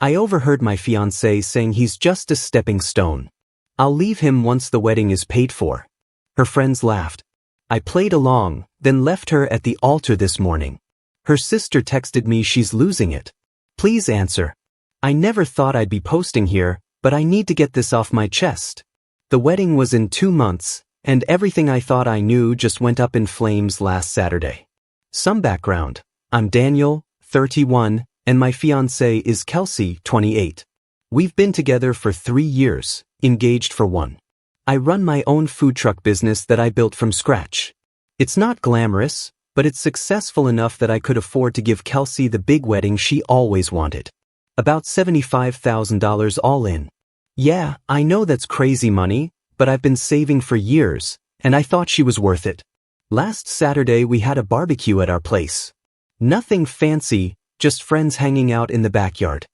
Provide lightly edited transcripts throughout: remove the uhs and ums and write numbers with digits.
I overheard my fiancé saying he's just a stepping stone. I'll leave him once the wedding is paid for. Her friends laughed. I played along, then left her at the altar this morning. Her sister texted me she's losing it. Please answer. I never thought I'd be posting here, but I need to get this off my chest. The wedding was in 2 months, and everything I thought I knew just went up in flames last Saturday. Some background. I'm Daniel, 31, and my fiancée is Kelsey, 28. We've been together for 3 years, engaged for 1. I run my own food truck business that I built from scratch. It's not glamorous, but it's successful enough that I could afford to give Kelsey the big wedding she always wanted. About $75,000 all in. Yeah, I know that's crazy money, but I've been saving for years, and I thought she was worth it. Last Saturday we had a barbecue at our place. Nothing fancy, just friends hanging out in the backyard.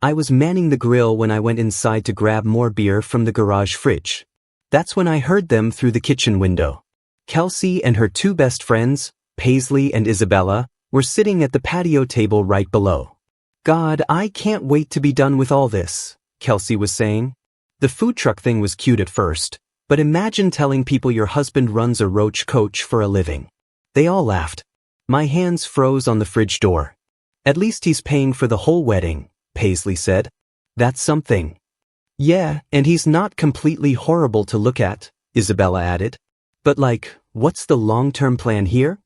I was manning the grill when I went inside to grab more beer from the garage fridge. That's when I heard them through the kitchen window. Kelsey and her 2 best friends, Paisley and Isabella, were sitting at the patio table right below. God, I can't wait to be done with all this, Kelsey was saying. The food truck thing was cute at first, but imagine telling people your husband runs a roach coach for a living. They all laughed. My hands froze on the fridge door. At least he's paying for the whole wedding, Paisley said. That's something. Yeah, and he's not completely horrible to look at, Isabella added. But what's the long-term plan here?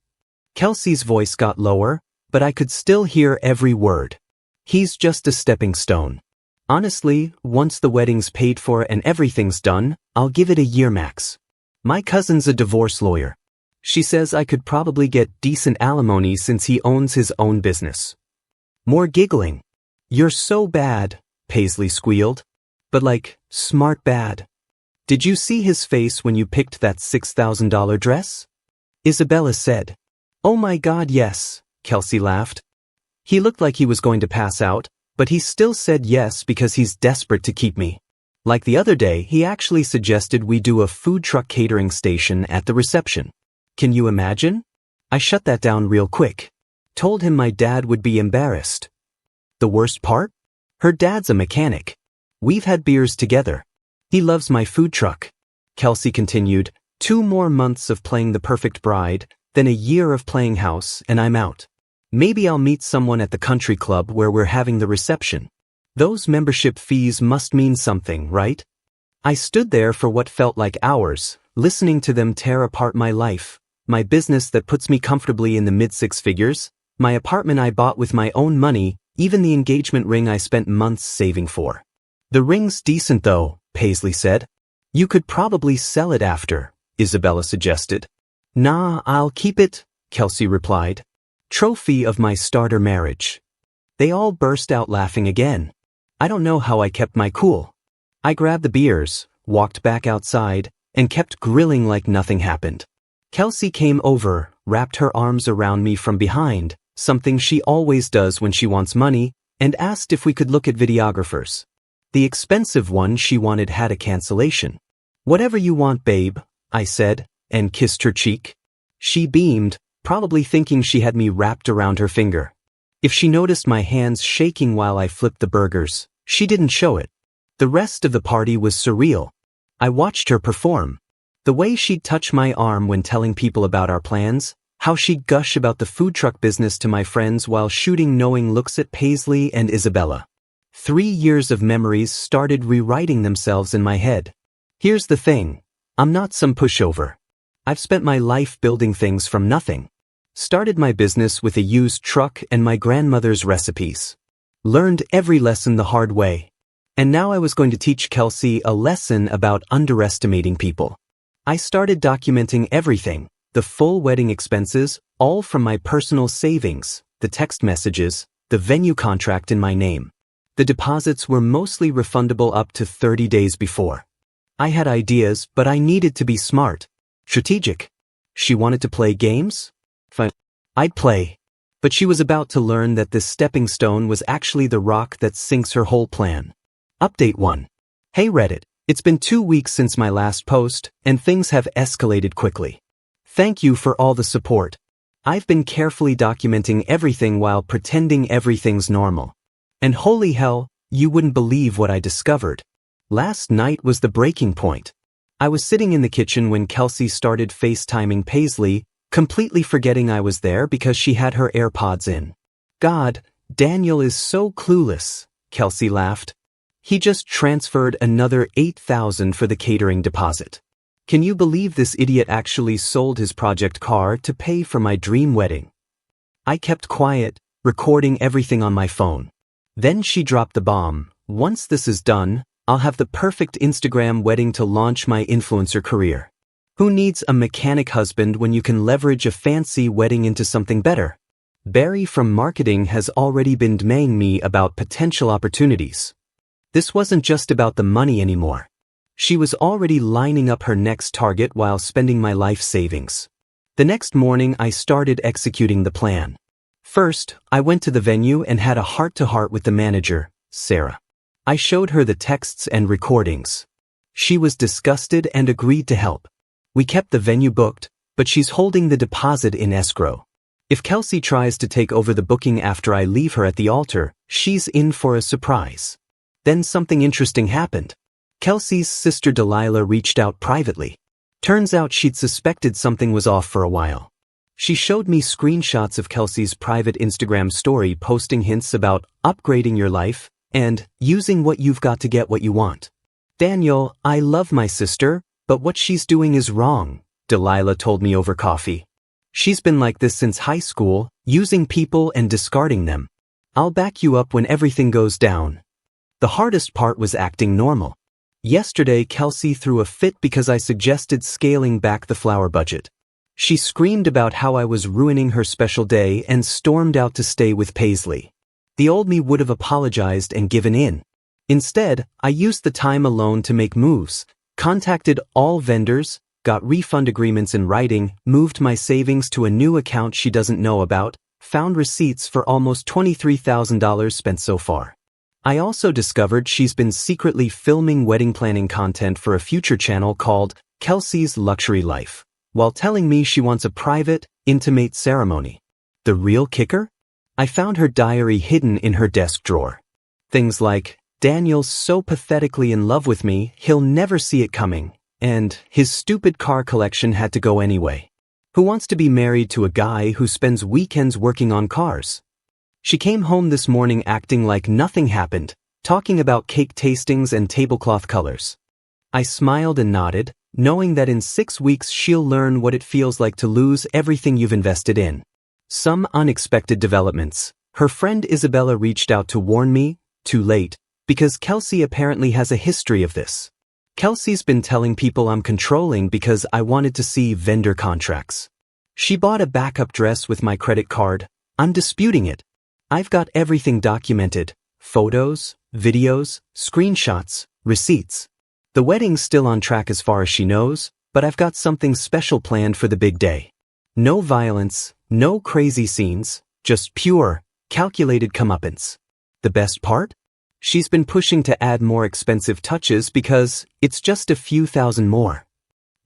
Kelsey's voice got lower, but I could still hear every word. He's just a stepping stone. Honestly, once the wedding's paid for and everything's done, I'll give it a year max. My cousin's a divorce lawyer. She says I could probably get decent alimony since he owns his own business. More giggling. You're so bad, Paisley squealed. But smart bad. Did you see his face when you picked that $6,000 dress? Isabella said. Oh my God, yes, Kelsey laughed. He looked like he was going to pass out, but he still said yes because he's desperate to keep me. Like the other day, he actually suggested we do a food truck catering station at the reception. Can you imagine? I shut that down real quick. Told him my dad would be embarrassed. The worst part? Her dad's a mechanic. We've had beers together. He loves my food truck. Kelsey continued, 2 more months of playing the perfect bride, then a year of playing house, and I'm out. Maybe I'll meet someone at the country club where we're having the reception. Those membership fees must mean something, right? I stood there for what felt like hours, listening to them tear apart my life, my business that puts me comfortably in the mid-6 figures, my apartment I bought with my own money, even the engagement ring I spent months saving for. The ring's decent though, Paisley said. You could probably sell it after, Isabella suggested. Nah, I'll keep it, Kelsey replied. Trophy of my starter marriage. They all burst out laughing again. I don't know how I kept my cool. I grabbed the beers, walked back outside, and kept grilling like nothing happened. Kelsey came over, wrapped her arms around me from behind, something she always does when she wants money, and asked if we could look at videographers. The expensive one she wanted had a cancellation. Whatever you want, babe, I said, and kissed her cheek. She beamed, probably thinking she had me wrapped around her finger. If she noticed my hands shaking while I flipped the burgers, she didn't show it. The rest of the party was surreal. I watched her perform. The way she'd touch my arm when telling people about our plans, how she'd gush about the food truck business to my friends while shooting knowing looks at Paisley and Isabella. 3 years of memories started rewriting themselves in my head. Here's the thing. I'm not some pushover. I've spent my life building things from nothing. Started my business with a used truck and my grandmother's recipes. Learned every lesson the hard way. And now I was going to teach Kelsey a lesson about underestimating people. I started documenting everything, the full wedding expenses, all from my personal savings, the text messages, the venue contract in my name. The deposits were mostly refundable up to 30 days before. I had ideas, but I needed to be smart. Strategic. She wanted to play games? Fine. I'd play. But she was about to learn that this stepping stone was actually the rock that sinks her whole plan. Update 1. Hey Reddit, it's been 2 weeks since my last post, and things have escalated quickly. Thank you for all the support. I've been carefully documenting everything while pretending everything's normal. And holy hell, You wouldn't believe what I discovered. Last night was the breaking point. I was sitting in the kitchen when Kelsey started FaceTiming Paisley, completely forgetting I was there because she had her AirPods in. God, Daniel is so clueless, Kelsey laughed. He just transferred another $8,000 for the catering deposit. Can you believe this idiot actually sold his project car to pay for my dream wedding? I kept quiet, recording everything on my phone. Then she dropped the bomb. Once this is done, I'll have the perfect Instagram wedding to launch my influencer career. Who needs a mechanic husband when you can leverage a fancy wedding into something better? Barry from marketing has already been DMing me about potential opportunities. This wasn't just about the money anymore. She was already lining up her next target while spending my life savings. The next morning I started executing the plan. First, I went to the venue and had a heart-to-heart with the manager, Sarah. I showed her the texts and recordings. She was disgusted and agreed to help. We kept the venue booked, but she's holding the deposit in escrow. If Kelsey tries to take over the booking after I leave her at the altar, she's in for a surprise. Then something interesting happened. Kelsey's sister Delilah reached out privately. Turns out she'd suspected something was off for a while. She showed me screenshots of Kelsey's private Instagram story posting hints about upgrading your life and using what you've got to get what you want. Daniel, I love my sister, but what she's doing is wrong, Delilah told me over coffee. She's been like this since high school, using people and discarding them. I'll back you up when everything goes down. The hardest part was acting normal. Yesterday, Kelsey threw a fit because I suggested scaling back the flower budget. She screamed about how I was ruining her special day and stormed out to stay with Paisley. The old me would have apologized and given in. Instead, I used the time alone to make moves, contacted all vendors, got refund agreements in writing, moved my savings to a new account she doesn't know about, found receipts for almost $23,000 spent so far. I also discovered she's been secretly filming wedding planning content for a future channel called Kelsey's Luxury Life, while telling me she wants a private, intimate ceremony. The real kicker? I found her diary hidden in her desk drawer. Things like, Daniel's so pathetically in love with me, he'll never see it coming, and his stupid car collection had to go anyway. Who wants to be married to a guy who spends weekends working on cars? She came home this morning acting like nothing happened, talking about cake tastings and tablecloth colors. I smiled and nodded, knowing that in 6 weeks she'll learn what it feels like to lose everything you've invested in. Some unexpected developments. Her friend Isabella reached out to warn me, too late, because Kelsey apparently has a history of this. Kelsey's been telling people I'm controlling because I wanted to see vendor contracts. She bought a backup dress with my credit card. I'm disputing it. I've got everything documented. Photos, videos, screenshots, receipts. The wedding's still on track as far as she knows, but I've got something special planned for the big day. No violence, no crazy scenes, just pure, calculated comeuppance. The best part? She's been pushing to add more expensive touches because it's just a few thousand more.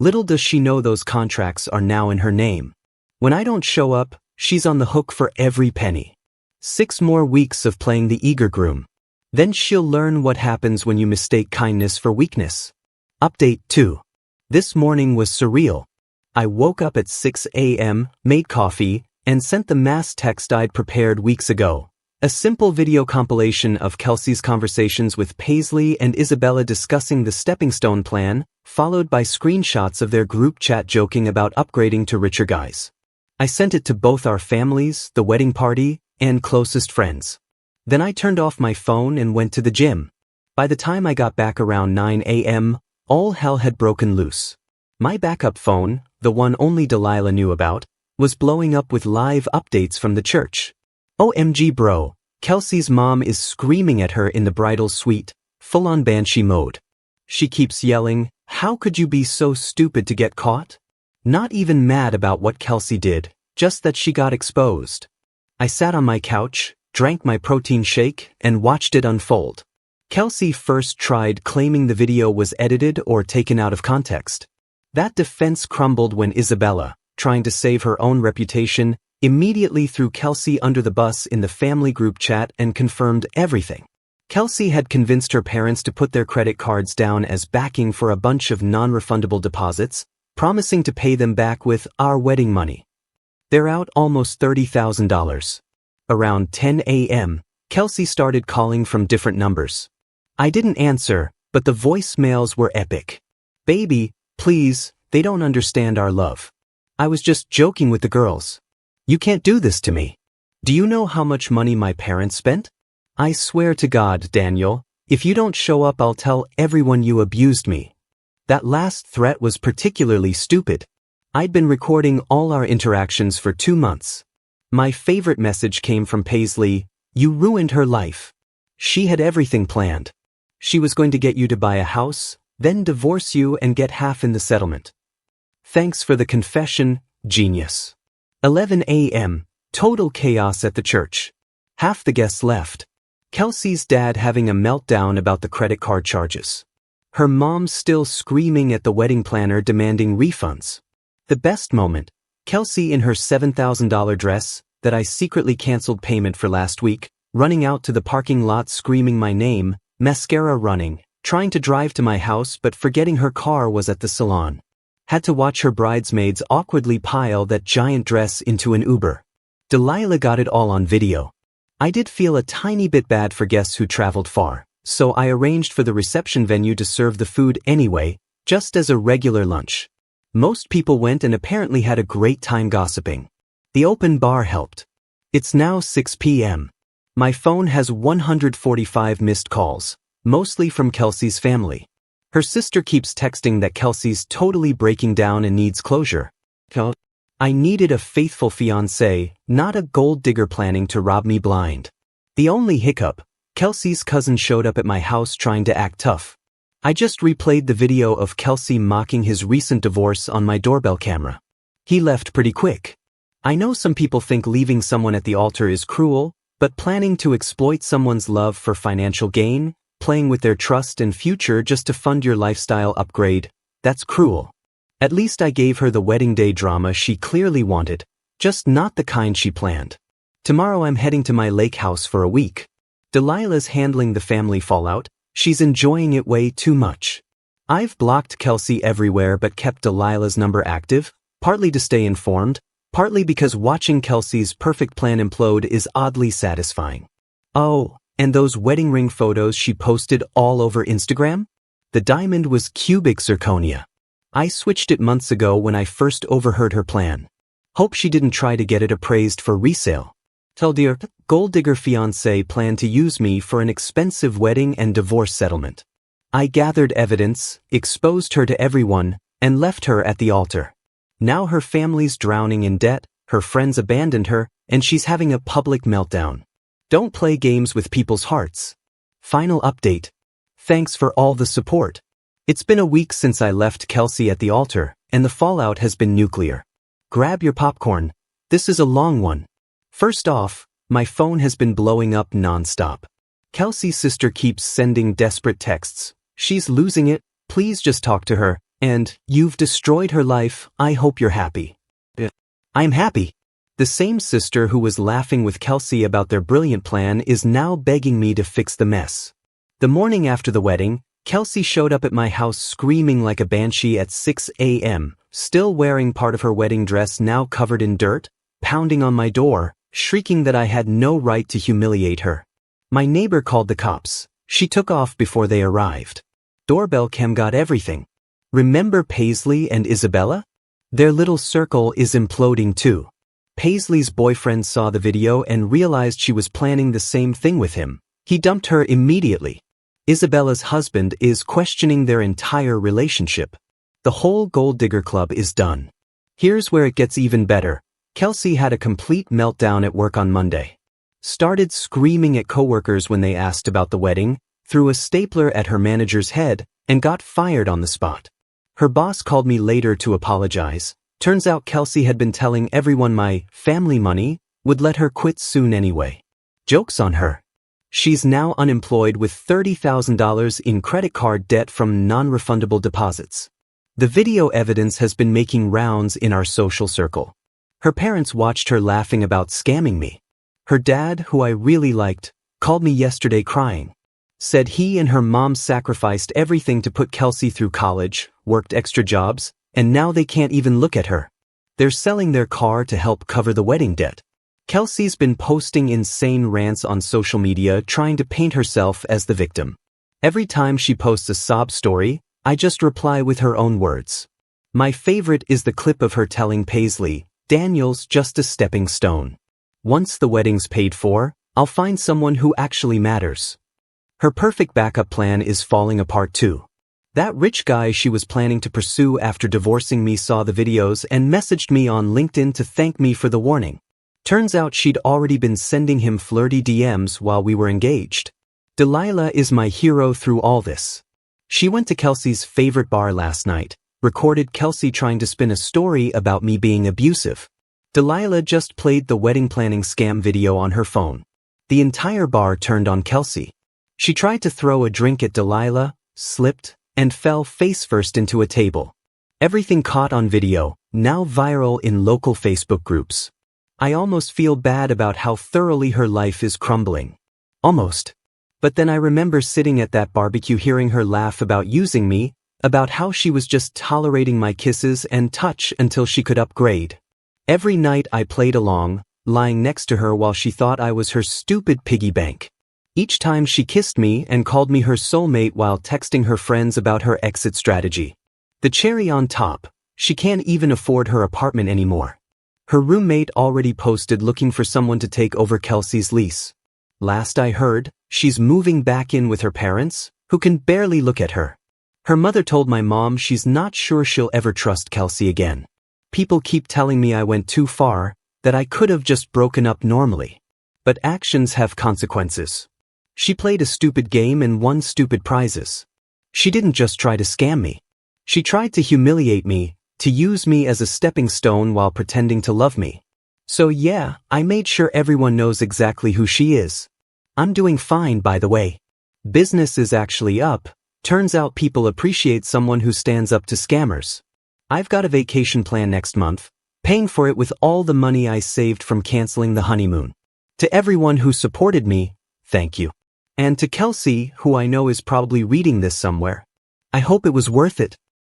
Little does she know those contracts are now in her name. When I don't show up, she's on the hook for every penny. 6 more weeks of playing the eager groom. Then she'll learn what happens when you mistake kindness for weakness. Update 2. This morning was surreal. I woke up at 6 a.m., made coffee, and sent the mass text I'd prepared weeks ago. A simple video compilation of Kelsey's conversations with Paisley and Isabella discussing the stepping stone plan, followed by screenshots of their group chat joking about upgrading to richer guys. I sent it to both our families, the wedding party, and closest friends. Then I turned off my phone and went to the gym. By the time I got back around 9 a.m., all hell had broken loose. My backup phone, the one only Delilah knew about, was blowing up with live updates from the church. OMG bro, Kelsey's mom is screaming at her in the bridal suite, full-on banshee mode. She keeps yelling, "How could you be so stupid to get caught?" Not even mad about what Kelsey did, just that she got exposed. I sat on my couch, drank my protein shake, and watched it unfold. Kelsey first tried claiming the video was edited or taken out of context. That defense crumbled when Isabella, trying to save her own reputation, immediately threw Kelsey under the bus in the family group chat and confirmed everything. Kelsey had convinced her parents to put their credit cards down as backing for a bunch of non-refundable deposits, promising to pay them back with our wedding money. They're out almost $30,000. Around 10 a.m., Kelsey started calling from different numbers. I didn't answer, but the voicemails were epic. Baby, please, they don't understand our love. I was just joking with the girls. You can't do this to me. Do you know how much money my parents spent? I swear to God, Daniel, if you don't show up, I'll tell everyone you abused me. That last threat was particularly stupid. I'd been recording all our interactions for 2 months. My favorite message came from Paisley. You ruined her life. She had everything planned. She was going to get you to buy a house, then divorce you and get half in the settlement. Thanks for the confession, genius. 11 a.m., total chaos at the church. Half the guests left. Kelsey's dad having a meltdown about the credit card charges. Her mom still screaming at the wedding planner demanding refunds. The best moment, Kelsey in her $7,000 dress, that I secretly canceled payment for last week, running out to the parking lot screaming my name, mascara running, trying to drive to my house but forgetting her car was at the salon. Had to watch her bridesmaids awkwardly pile that giant dress into an Uber. Delilah got it all on video. I did feel a tiny bit bad for guests who traveled far, so I arranged for the reception venue to serve the food anyway, just as a regular lunch. Most people went and apparently had a great time gossiping. The open bar helped. It's now 6 p.m. My phone has 145 missed calls, mostly from Kelsey's family. Her sister keeps texting that Kelsey's totally breaking down and needs closure. I needed a faithful fiancé, not a gold digger planning to rob me blind. The only hiccup, Kelsey's cousin showed up at my house trying to act tough. I just replayed the video of Kelsey mocking his recent divorce on my doorbell camera. He left pretty quick. I know some people think leaving someone at the altar is cruel, but planning to exploit someone's love for financial gain, playing with their trust and future just to fund your lifestyle upgrade, that's cruel. At least I gave her the wedding day drama she clearly wanted, just not the kind she planned. Tomorrow I'm heading to my lake house for a week. Delilah's handling the family fallout, she's enjoying it way too much. I've blocked Kelsey everywhere but kept Delilah's number active, partly to stay informed, partly because watching Kelsey's perfect plan implode is oddly satisfying. Oh, and those wedding ring photos she posted all over Instagram? The diamond was cubic zirconia. I switched it months ago when I first overheard her plan. Hope she didn't try to get it appraised for resale. Tell dear, gold digger fiancé planned to use me for an expensive wedding and divorce settlement. I gathered evidence, exposed her to everyone, and left her at the altar. Now her family's drowning in debt, her friends abandoned her, and she's having a public meltdown. Don't play games with people's hearts. Final update. Thanks for all the support. It's been a week since I left Kelsey at the altar, and the fallout has been nuclear. Grab your popcorn. This is a long one. First off, my phone has been blowing up non-stop. Kelsey's sister keeps sending desperate texts. She's losing it, please just talk to her, and, you've destroyed her life, I hope you're happy. I'm happy. The same sister who was laughing with Kelsey about their brilliant plan is now begging me to fix the mess. The morning after the wedding, Kelsey showed up at my house screaming like a banshee at 6 a.m., still wearing part of her wedding dress now covered in dirt, pounding on my door, shrieking that I had no right to humiliate her. My neighbor called the cops. She took off before they arrived. Doorbell cam got everything. Remember Paisley and Isabella? Their little circle is imploding too. Paisley's boyfriend saw the video and realized she was planning the same thing with him. He dumped her immediately. Isabella's husband is questioning their entire relationship. The whole Gold Digger Club is done. Here's where it gets even better. Kelsey had a complete meltdown at work on Monday. Started screaming at coworkers when they asked about the wedding, threw a stapler at her manager's head, and got fired on the spot. Her boss called me later to apologize. Turns out Kelsey had been telling everyone my family money would let her quit soon anyway. Joke's on her. She's now unemployed with $30,000 in credit card debt from non-refundable deposits. The video evidence has been making rounds in our social circle. Her parents watched her laughing about scamming me. Her dad, who I really liked, called me yesterday crying. Said he and her mom sacrificed everything to put Kelsey through college, worked extra jobs, and now they can't even look at her. They're selling their car to help cover the wedding debt. Kelsey's been posting insane rants on social media trying to paint herself as the victim. Every time she posts a sob story, I just reply with her own words. My favorite is the clip of her telling Paisley, "Daniel's just a stepping stone. Once the wedding's paid for, I'll find someone who actually matters." Her perfect backup plan is falling apart too. That rich guy she was planning to pursue after divorcing me saw the videos and messaged me on LinkedIn to thank me for the warning. Turns out she'd already been sending him flirty DMs while we were engaged. Delilah is my hero through all this. She went to Kelsey's favorite bar last night, recorded Kelsey trying to spin a story about me being abusive. Delilah just played the wedding planning scam video on her phone. The entire bar turned on Kelsey. She tried to throw a drink at Delilah, slipped, and fell face-first into a table. Everything caught on video, now viral in local Facebook groups. I almost feel bad about how thoroughly her life is crumbling. Almost. But then I remember sitting at that barbecue hearing her laugh about using me, about how she was just tolerating my kisses and touch until she could upgrade. Every night I played along, lying next to her while she thought I was her stupid piggy bank. Each time she kissed me and called me her soulmate while texting her friends about her exit strategy. The cherry on top, she can't even afford her apartment anymore. Her roommate already posted looking for someone to take over Kelsey's lease. Last I heard, she's moving back in with her parents, who can barely look at her. Her mother told my mom she's not sure she'll ever trust Kelsey again. People keep telling me I went too far, that I could have just broken up normally. But actions have consequences. She played a stupid game and won stupid prizes. She didn't just try to scam me. She tried to humiliate me, to use me as a stepping stone while pretending to love me. So yeah, I made sure everyone knows exactly who she is. I'm doing fine, by the way. Business is actually up. Turns out people appreciate someone who stands up to scammers. I've got a vacation plan next month, paying for it with all the money I saved from canceling the honeymoon. To everyone who supported me, thank you. And to Kelsey, who I know is probably reading this somewhere, I hope it was worth it.